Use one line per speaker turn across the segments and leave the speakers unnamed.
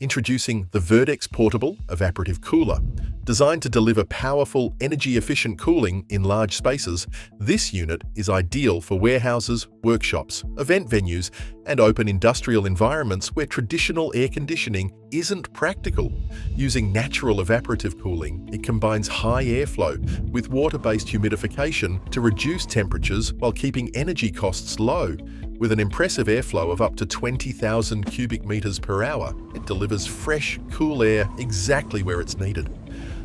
Introducing the Verdex Portable Evaporative Cooler. Designed to deliver powerful, energy-efficient cooling in large spaces, this unit is ideal for warehouses, workshops, event venues, and open industrial environments where traditional air conditioning isn't practical. Using natural evaporative cooling, it combines high airflow with water-based humidification to reduce temperatures while keeping energy costs low. With an impressive airflow of up to 20,000 cubic meters per hour, it delivers fresh, cool air exactly where it's needed.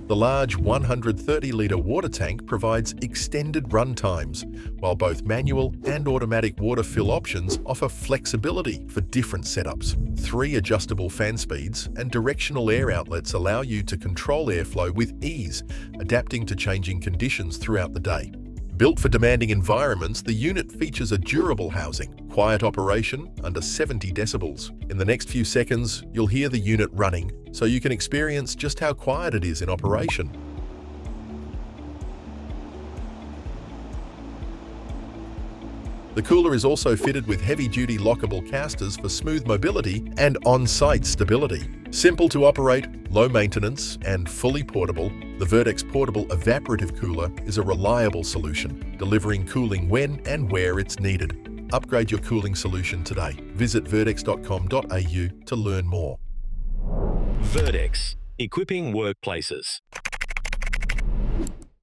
The large 130-litre water tank provides extended run times, while both manual and automatic water fill options offer flexibility for different setups. 3 adjustable fan speeds and directional air outlets allow you to control airflow with ease, adapting to changing conditions throughout the day. Built for demanding environments, the unit features a durable housing, quiet operation under 70 decibels. In the next few seconds, you'll hear the unit running, so you can experience just how quiet it is in operation. The cooler is also fitted with heavy-duty lockable casters for smooth mobility and on-site stability. Simple to operate, low maintenance, and fully portable, the Verdex Portable Evaporative Cooler is a reliable solution, delivering cooling when and where it's needed. Upgrade your cooling solution today. Visit verdex.com.au to learn more.
Verdex, equipping workplaces.